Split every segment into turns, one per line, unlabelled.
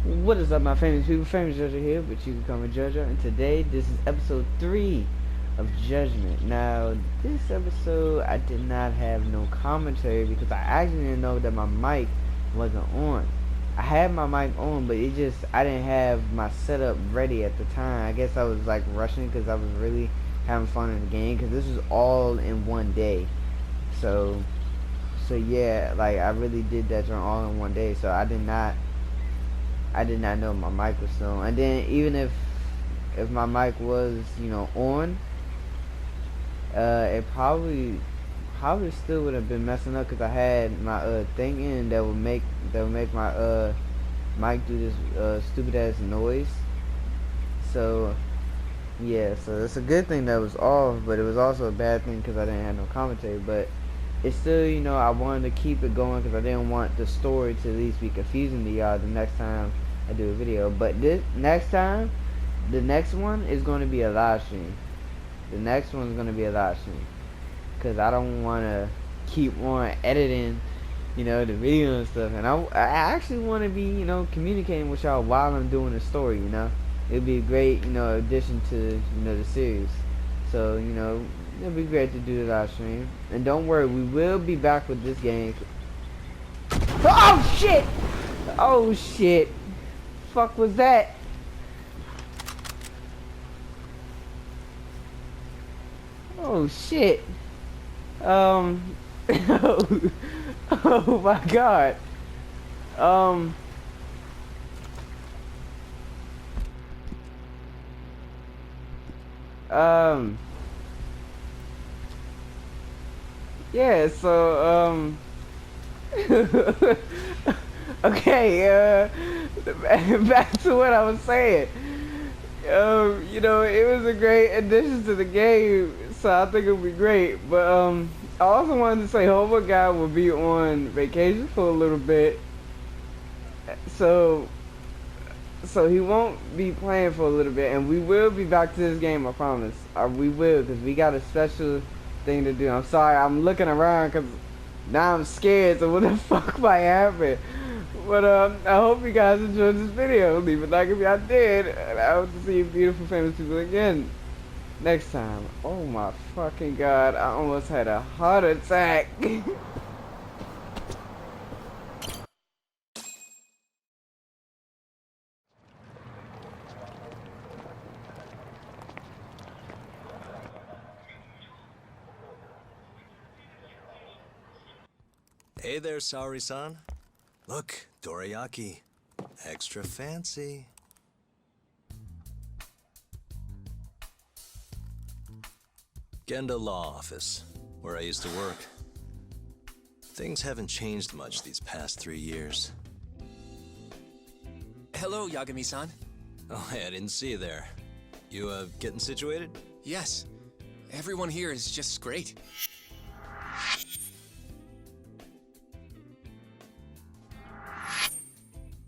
What is up, my famous people? Famous Judger here, but you can call me Judger. And today, this is episode 3 of Judgment. Now, this episode, I did not have no commentary because I actually didn't know that my mic wasn't on. I had my mic on, but I didn't have my setup ready at the time. I guess I was like rushing because I was really having fun in the game because this was all in one day. So yeah, like I really did that during all in one day. So I did not know my mic was still on. And then even if my mic was, on, it probably still would have been messing up because I had my thing in that would make my mic do this stupid ass noise. So yeah, so it's a good thing that was off, but it was also a bad thing because I didn't have no commentary. But it's still, I wanted to keep it going because I didn't want the story to at least be confusing to y'all the next time I do a video. But this next time, the next one is going to be a live stream. The next one is going to be a live stream because I don't want to keep on editing, the video and stuff. And I actually want to be, communicating with y'all while I'm doing the story. It'd be a great, addition to, the series. So, it'd be great to do the live stream. And don't worry, we will be back with this game. Oh shit! Oh shit! Fuck was that? Oh shit! Oh, oh my god! Um. Yeah, so, okay, back to what I was saying. It was a great addition to the game, so I think it'll be great. But, I also wanted to say Hobo Guy will be on vacation for a little bit. So he won't be playing for a little bit, and we will be back to this game, I promise. We will, because we got a special thing to do. I'm sorry, I'm looking around, because now I'm scared, so what the fuck might happen? But, I hope you guys enjoyed this video. Leave a like if y'all did, and I hope to see you beautiful, famous people again next time. Oh my fucking god, I almost had a heart attack.
Hey there, Saori-san. Look, dorayaki. Extra fancy. Genda Law Office, where I used to work. Things haven't changed much these past 3 years.
Hello, Yagami-san.
Oh, hey, I didn't see you there. You, getting situated?
Yes. Everyone here is just great.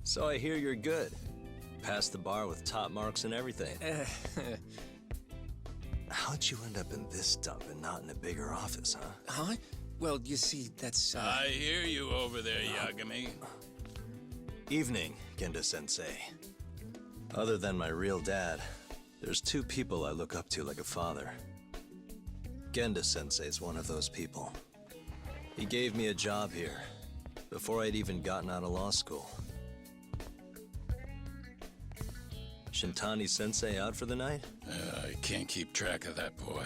So I hear you're good. Passed the bar with top marks and everything. How'd you end up in this dump and not in a bigger office, huh?
Huh? Well, you see, that's,
I hear you over there, Yagami.
Evening, Genda-sensei. Other than my real dad, there's 2 people I look up to like a father. Genda-sensei's one of those people. He gave me a job here, before I'd even gotten out of law school. Shintani-sensei out for the night?
I can't keep track of that boy.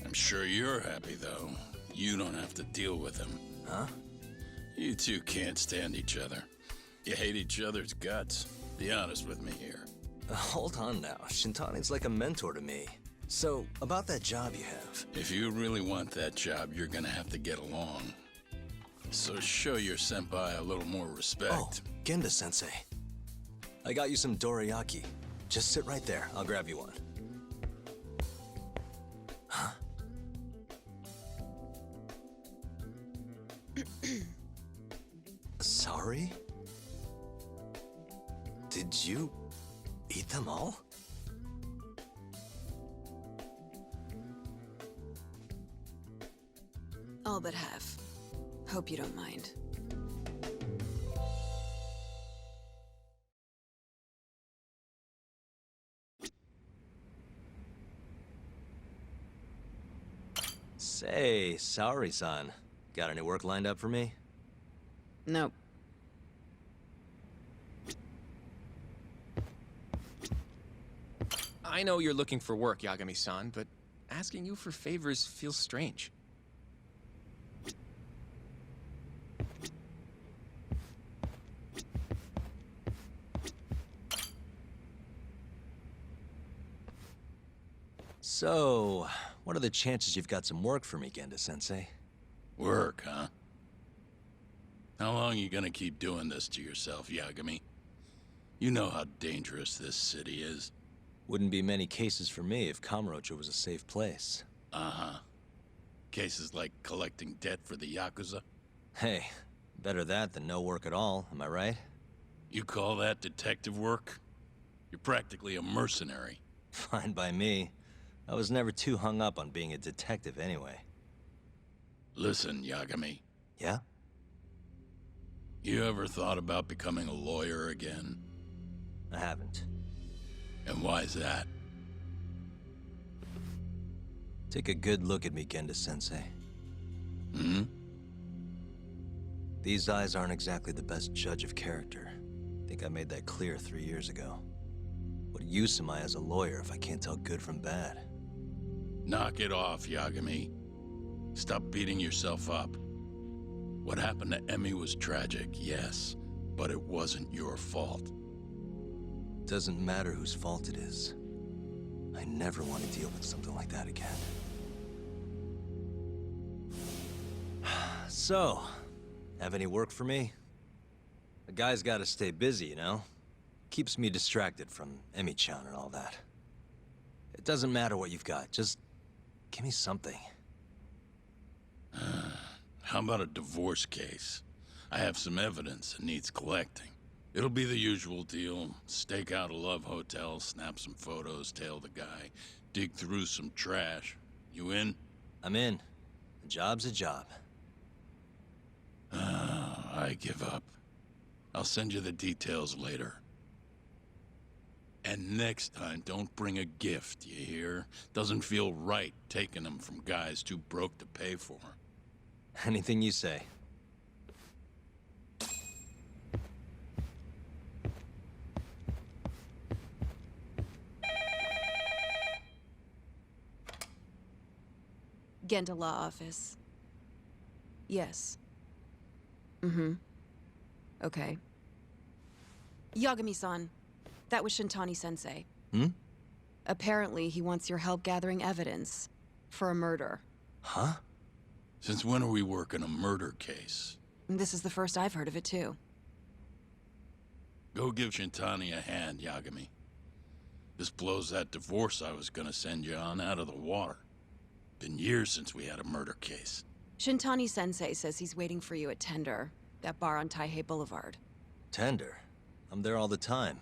I'm sure you're happy, though. You don't have to deal with him.
Huh?
You two can't stand each other. You hate each other's guts. Be honest with me here.
Hold on now. Shintani's like a mentor to me. So, about that job you have.
If you really want that job, you're gonna have to get along. So show your senpai a little more respect.
Oh, Genda-sensei. I got you some dorayaki. Just sit right there. I'll grab you one. Huh? Sorry? Did you eat them all?
All but half. Hope you don't mind.
Say, Saori-san, got any work lined up for me?
Nope.
I know you're looking for work, Yagami-san, but asking you for favors feels strange.
So, what are the chances you've got some work for me, Genda-sensei?
Work, huh? How long you gonna keep doing this to yourself, Yagami? You know how dangerous this city is.
Wouldn't be many cases for me if Kamurocho was a safe place.
Uh-huh. Cases like collecting debt for the Yakuza?
Hey, better that than no work at all, am I right?
You call that detective work? You're practically a mercenary.
Fine by me. I was never too hung up on being a detective anyway.
Listen, Yagami.
Yeah?
You ever thought about becoming a lawyer again?
I haven't.
And why's that?
Take a good look at me, Genda-sensei.
Hmm?
These eyes aren't exactly the best judge of character. I think I made that clear 3 years ago. What use am I as a lawyer if I can't tell good from bad?
Knock it off, Yagami. Stop beating yourself up. What happened to Emmy was tragic, yes, but it wasn't your fault.
Doesn't matter whose fault it is. I never want to deal with something like that again. So, have any work for me? A guy's gotta stay busy, you know? Keeps me distracted from Emmy-chan and all that. It doesn't matter what you've got, just give me something.
How about a divorce case? I have some evidence that needs collecting. It'll be the usual deal. Stake out a love hotel, snap some photos, tail the guy, dig through some trash. You in?
I'm in. A job's a job.
I give up. I'll send you the details later. And next time, don't bring a gift, you hear? Doesn't feel right taking them from guys too broke to pay for.
Anything you say.
Genda Law Office. Yes. Mm-hmm. Okay. Yagami-san, that was Shintani-sensei.
Hmm?
Apparently, he wants your help gathering evidence for a murder.
Huh?
Since when are we working a murder case?
This is the first I've heard of it, too.
Go give Shintani a hand, Yagami. This blows that divorce I was gonna send you on out of the water. Been years since we had a murder case.
Shintani-sensei says he's waiting for you at Tender, that bar on Taihei Boulevard.
Tender. I'm there all the time.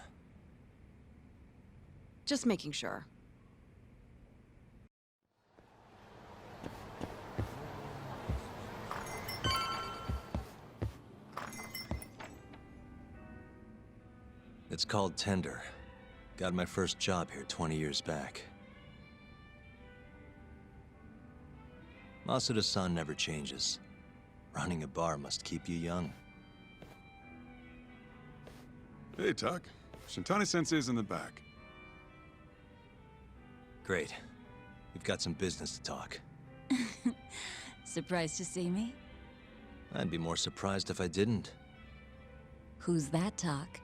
Just making sure.
It's called Tender. Got my first job here 20 years back. Masuda-san never changes. Running a bar must keep you young.
Hey, Tuck. Shintani-sensei's in the back.
Great. We've got some business to talk.
Surprised to see me?
I'd be more surprised if I didn't.
Who's that, Talk?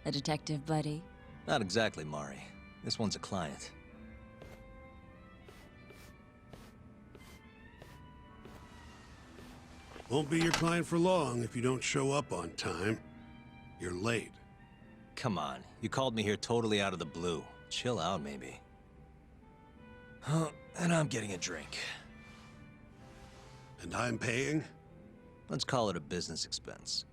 A detective buddy?
Not exactly, Mari. This one's a client.
Won't be your client for long if you don't show up on time. You're late.
Come on, you called me here totally out of the blue. Chill out, maybe. And I'm getting a drink.
And I'm paying?
Let's call it a business expense.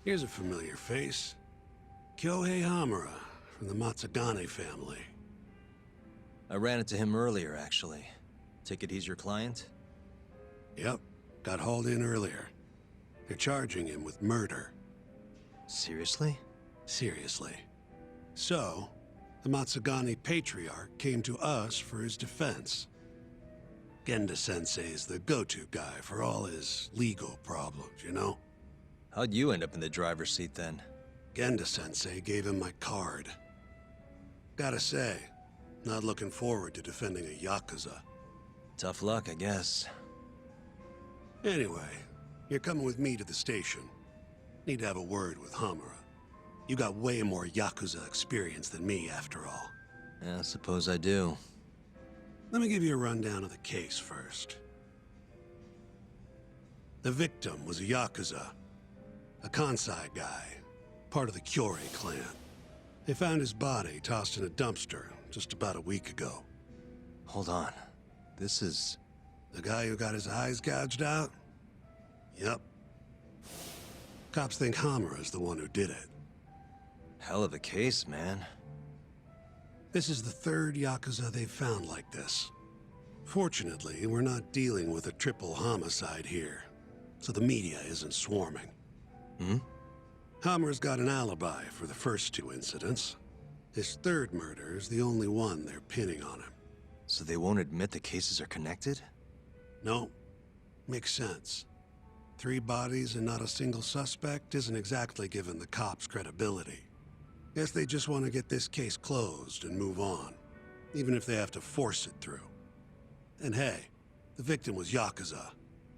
Here's a familiar face. Kyohei Hamura, from the Matsugane family.
I ran into him earlier, actually. Take it he's your client?
Yep, got hauled in earlier. They're charging him with murder.
Seriously?
Seriously. So, The Matsugane Patriarch came to us for his defense. Genda-sensei is the go-to guy for all his legal problems, you know?
How'd you end up in the driver's seat then?
Genda-sensei gave him my card. Gotta say, not looking forward to defending a Yakuza.
Tough luck, I guess.
Anyway, you're coming with me to the station. Need to have a word with Hamura. You got way more Yakuza experience than me, after all.
Yeah, I suppose I do.
Let me give you a rundown of the case first. The victim was a Yakuza. A Kansai guy, part of the Kyorei clan. They found his body tossed in a dumpster just about a week ago.
Hold on. This is...
The guy who got his eyes gouged out? Yep. Cops think Hamura's the one who did it.
hell of a case, man.
This is the third Yakuza they've found like this. Fortunately, we're not dealing with a triple homicide here, so the media isn't swarming.
Hmm?
Hammer's got an alibi for the first two incidents. His third murder is the only one they're pinning on him.
So they won't admit the cases are connected?
No. Makes sense. 3 bodies and not a single suspect isn't exactly giving the cops credibility. Guess they just want to get this case closed and move on, even if they have to force it through. And hey, the victim was Yakuza.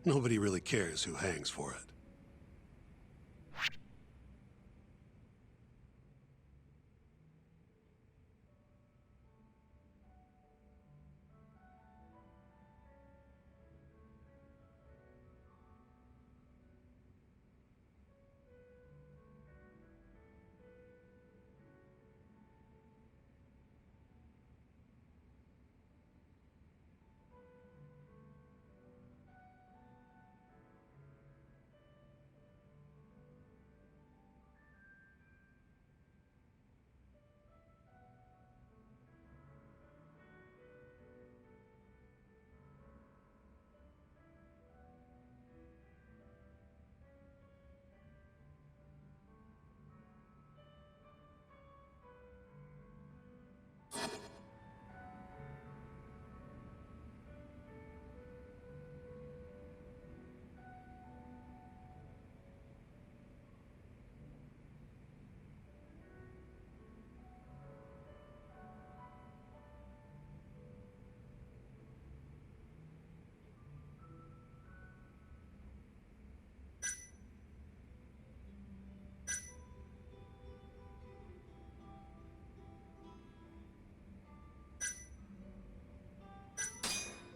Nobody really cares who hangs for it.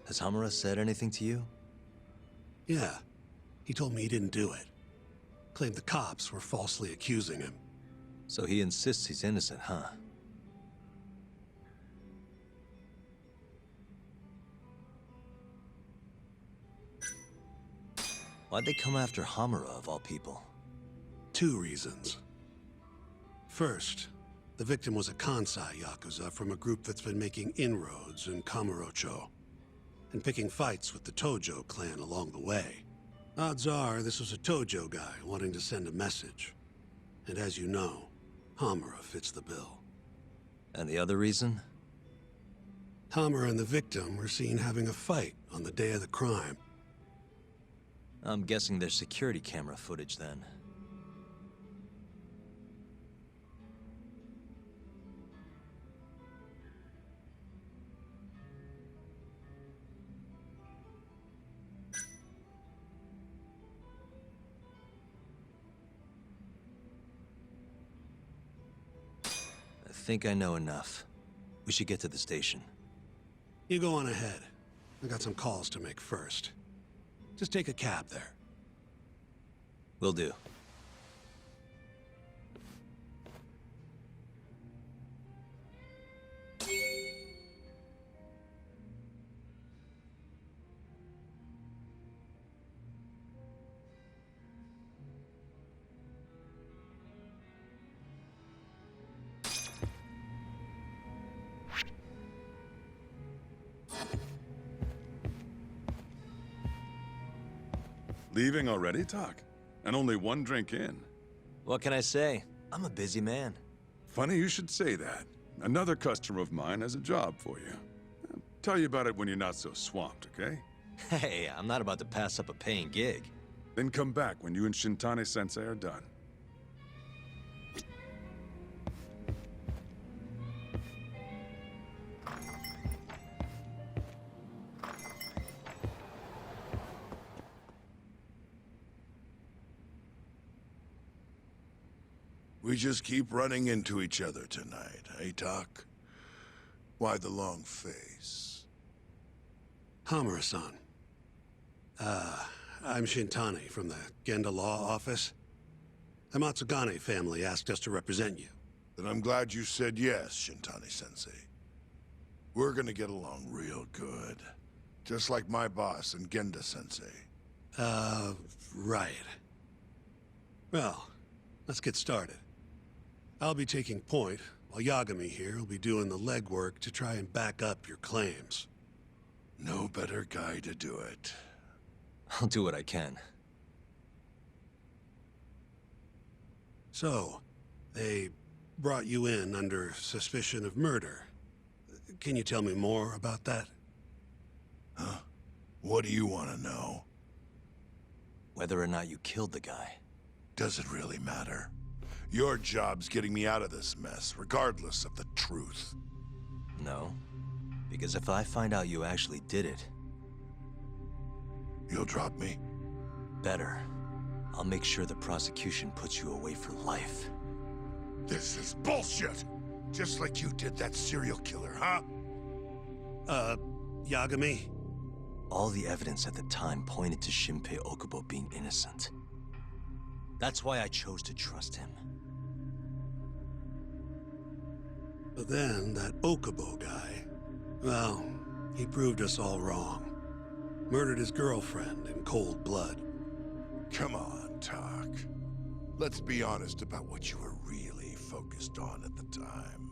Has Hamura said anything to you?
Yeah. He told me he didn't do it. Claimed the cops were falsely accusing him.
So he insists he's innocent, huh? Why'd they come after Hamura, of all people?
2 reasons. First, the victim was a Kansai Yakuza from a group that's been making inroads in Kamurocho, and picking fights with the Tojo clan along the way. Odds are this was a Tojo guy wanting to send a message. And as you know, Hamura fits the bill.
And the other reason?
Hamura and the victim were seen having a fight on the day of the crime.
I'm guessing there's security camera footage then. I think I know enough. We should get to the station.
You go on ahead. I got some calls to make first. Just take a cab there.
Will do.
Leaving already, Talk? And only 1 drink in.
What can I say? I'm a busy man.
Funny you should say that. Another customer of mine has a job for you. I'll tell you about it when you're not so swamped, okay?
Hey, I'm not about to pass up a paying gig.
Then come back when you and Shintani-sensei are done.
We just keep running into each other tonight, eh, Doc? Why the long face?
Hamura-san. I'm Shintani from the Genda Law Office. The Matsugane family asked us to represent you.
Then I'm glad you said yes, Shintani-sensei. We're gonna get along real good. Just like my boss and Genda-sensei.
Right. Well, let's get started. I'll be taking point, while Yagami here will be doing the legwork to try and back up your claims.
No better guy to do it.
I'll do what I can.
So, they brought you in under suspicion of murder. Can you tell me more about that?
Huh? What do you want to know?
Whether or not you killed the guy.
Does it really matter? Your job's getting me out of this mess, regardless of the truth.
No. Because if I find out you actually did it...
You'll drop me?
Better. I'll make sure the prosecution puts you away for life.
This is bullshit! Just like you did that serial killer, huh?
Yagami?
All the evidence at the time pointed to Shinpei Okubo being innocent. That's why I chose to trust him.
But then, that Okubo guy, well, he proved us all wrong. Murdered his girlfriend in cold blood.
Come on, Talk. Let's be honest about what you were really focused on at the time.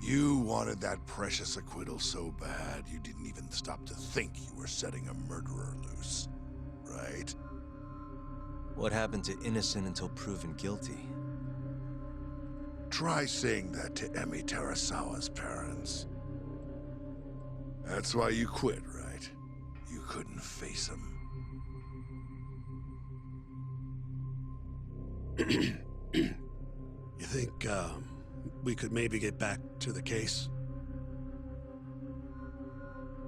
You wanted that precious acquittal so bad, you didn't even stop to think you were setting a murderer loose, right?
What happened to innocent until proven guilty?
Try saying that to Emi Terasawa's parents. That's why you quit, right? You couldn't face him.
You think, we could maybe get back to the case?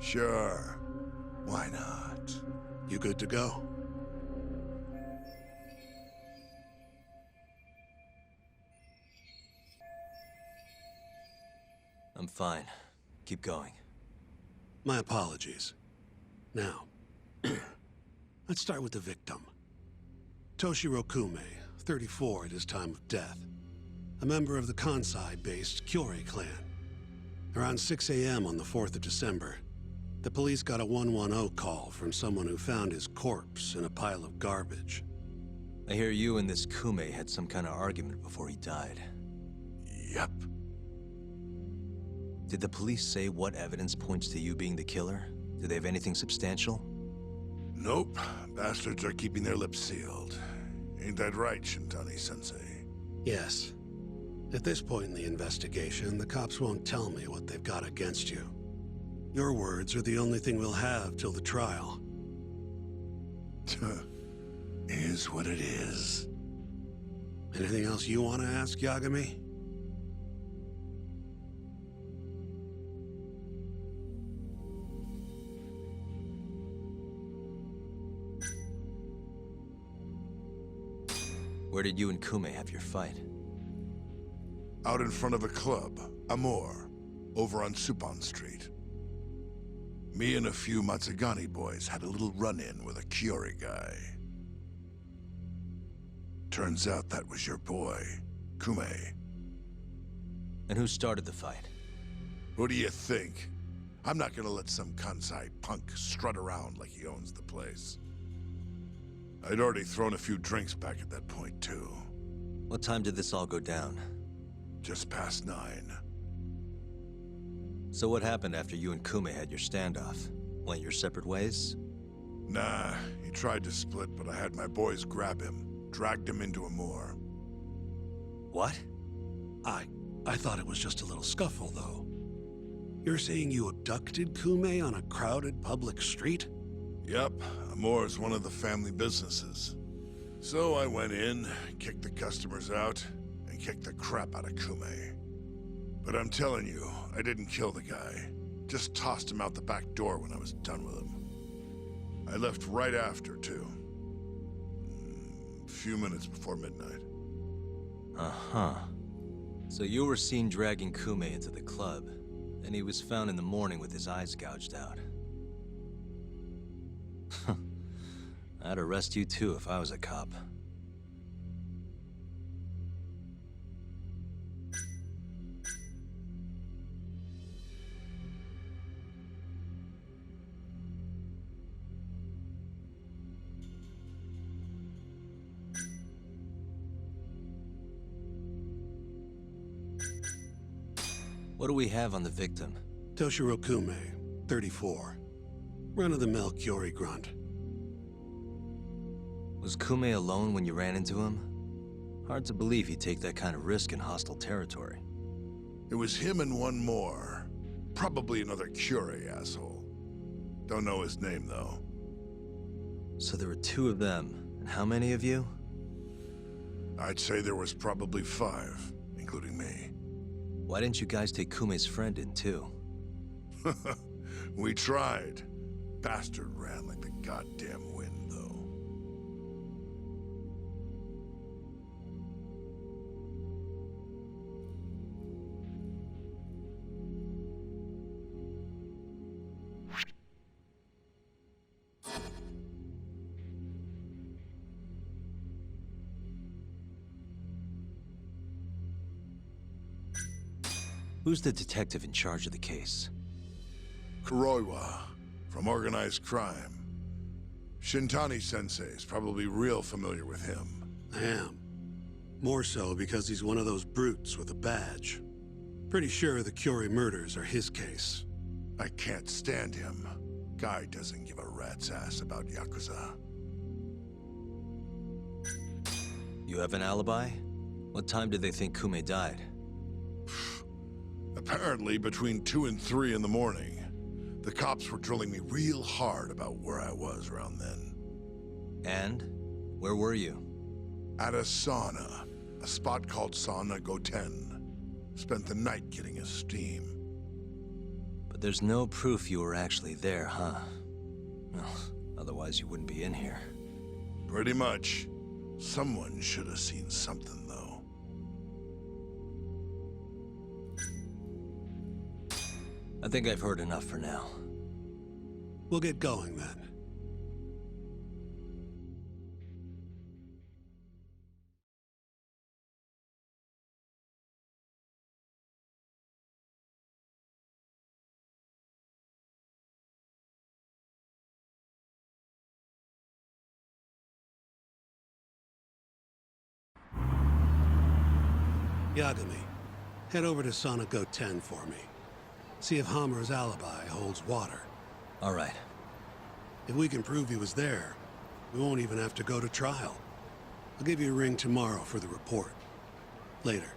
Sure. Why not?
You good to go?
I'm fine. Keep going.
My apologies. Now, let's start with the victim. Toshiro Kume, 34 at his time of death. A member of the Kansai-based Kyorei clan. Around 6 a.m. on the 4th of December, the police got a 110 call from someone who found his corpse in a pile of garbage.
I hear you and this Kume had some kind of argument before he died.
Yep.
Did the police say what evidence points to you being the killer? Do they have anything substantial?
Nope. Bastards are keeping their lips sealed. Ain't that right, Shintani-sensei?
Yes. At this point in the investigation, the cops won't tell me what they've got against you. Your words are the only thing we'll have till the trial.
Is what it is.
Anything else you want to ask, Yagami?
Where did you and Kume have your fight?
Out in front of a club, Amor, over on Supon Street. Me and a few Matsugane boys had a little run-in with a Kyorei guy. Turns out that was your boy, Kume.
And who started the fight?
What do you think? I'm not gonna let some Kansai punk strut around like he owns the place. I'd already thrown a few drinks back at that point, too.
What time did this all go down?
Just past 9.
So what happened after you and Kume had your standoff? Went your separate ways?
Nah, he tried to split, but I had my boys grab him, dragged him into Amor.
What?
I thought it was just a little scuffle, though. You're saying you abducted Kume on a crowded public street?
Yep, Amor's one of the family businesses. So I went in, kicked the customers out, and kicked the crap out of Kume. But I'm telling you, I didn't kill the guy. Just tossed him out the back door when I was done with him. I left right after, too. A few minutes before midnight.
Uh-huh. So you were seen dragging Kume into the club, and he was found in the morning with his eyes gouged out. I'd arrest you too if I was a cop. What do we have on the victim?
Toshiro Kume, 34. Run-of-the-mill Kyori grunt.
Was Kume alone when you ran into him? Hard to believe he'd take that kind of risk in hostile territory.
It was him and one more. Probably another Curie asshole. Don't know his name, though.
So there were 2 of them, and how many of you?
I'd say there was probably 5, including me.
Why didn't you guys take Kume's friend in too?
We tried. Bastard ran like the goddamn wind, though.
Who's the detective in charge of the case?
Kuroiwa, from organized crime. Shintani-sensei is probably real familiar with him.
I am. More so because he's one of those brutes with a badge. Pretty sure the Kyori murders are his case.
I can't stand him. Guy doesn't give a rat's ass about Yakuza.
You have an alibi? What time did they think Kume died?
Apparently between 2 and 3 in the morning. The cops were drilling me real hard about where I was around then.
And? Where were you?
At a sauna. A spot called Sauna Goten. Spent the night getting a steam.
But there's no proof you were actually there, huh? Well, otherwise you wouldn't be in here.
Pretty much. Someone should have seen something, though.
I think I've heard enough for now.
We'll get going then. Yagami, head over to Sonic 10 for me. See if Hammer's alibi holds water.
All right.
If we can prove he was there, we won't even have to go to trial. I'll give you a ring tomorrow for the report. Later.